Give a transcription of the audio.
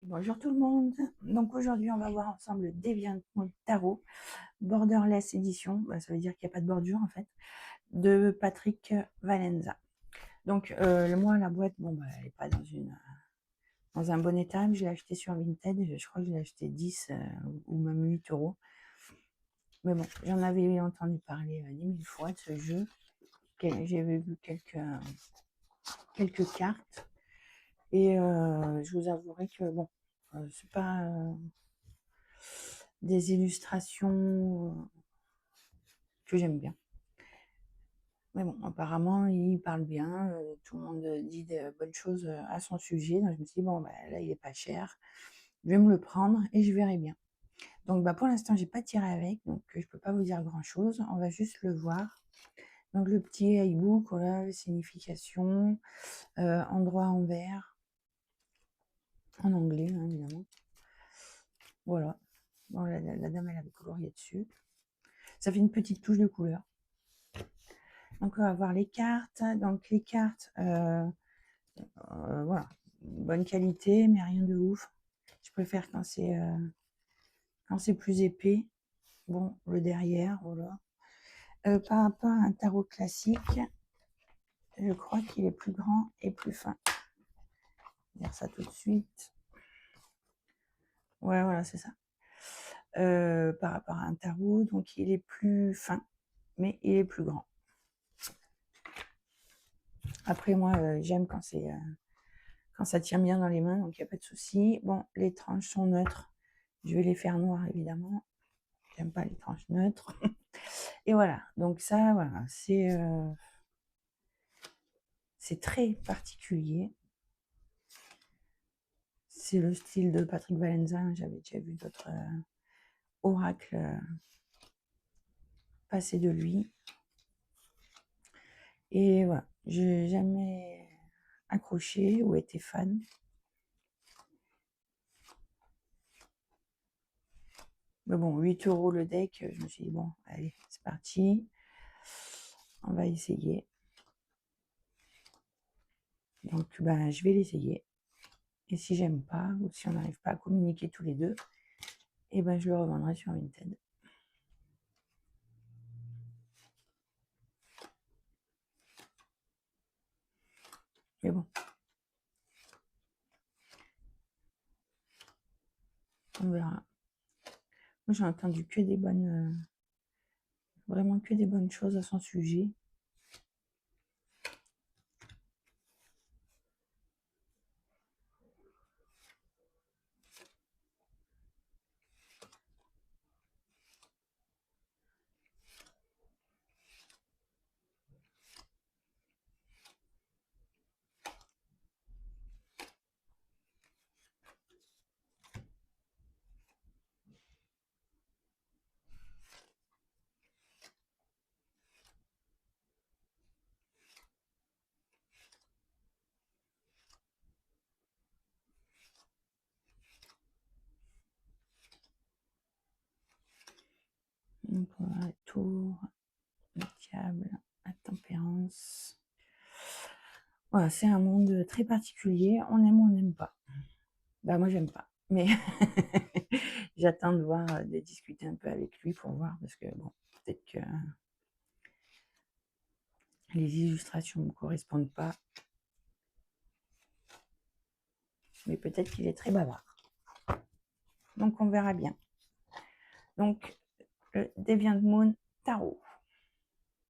Bonjour tout le monde. Donc aujourd'hui, on va voir ensemble le Deviant Mode Tarot, Borderless édition, ça veut dire qu'il n'y a pas de bordure en fait, de Patrick Valenza. Donc moi, la boîte, bon, elle n'est pas dans un bon état. Je l'ai acheté sur Vinted, je crois que je l'ai acheté 10 ou même 8 euros. Mais bon, j'en avais entendu parler 10 000 fois de ce jeu. J'avais vu quelques cartes. Et je vous avouerai que bon, c'est pas des illustrations que j'aime bien. Mais bon, apparemment, il parle bien, tout le monde dit de bonnes choses à son sujet. Donc je me suis dit, bon, là, il est pas cher. Je vais me le prendre et je verrai bien. Donc pour l'instant, j'ai pas tiré avec, donc je peux pas vous dire grand-chose. On va juste le voir. Donc le petit hibou, voilà, signification, endroit en vert, en anglais, hein, évidemment. Voilà. Bon, la dame, elle avait colorié dessus. Ça fait une petite touche de couleur. Donc, on va voir les cartes. Donc, les cartes, voilà, bonne qualité, mais rien de ouf. Je préfère quand c'est plus épais. Bon, le derrière, voilà. Par rapport à un tarot classique, je crois qu'il est plus grand et plus fin. Je vais dire ça tout de suite. Ouais, voilà, c'est ça. Par rapport à un tarot, donc il est plus fin, mais il est plus grand. Après, moi, j'aime quand ça tient bien dans les mains, donc il n'y a pas de souci. Bon, les tranches sont neutres. Je vais les faire noires, évidemment. J'aime pas les tranches neutres. Et voilà, donc ça, voilà, c'est très particulier. C'est le style de Patrick Valenza. J'avais déjà vu d'autres oracles passer de lui. Et voilà, j'ai jamais accroché ou été fan. Mais bon, 8 euros le deck, je me suis dit, bon, allez, c'est parti. On va essayer. Donc, je vais l'essayer. Et si j'aime pas, ou si on n'arrive pas à communiquer tous les deux, et je le revendrai sur Vinted. Mais bon, on verra. Moi, j'ai entendu que des bonnes, vraiment que des bonnes choses à son sujet. Donc, voilà, la tour, le diable, la tempérance. Voilà, c'est un monde très particulier. On aime ou on n'aime pas. Moi, j'aime pas. Mais j'attends de voir, de discuter un peu avec lui pour voir. Parce que, bon, peut-être que les illustrations ne me correspondent pas. Mais peut-être qu'il est très bavard. Donc, on verra bien. Donc, le Deviant Moon Tarot.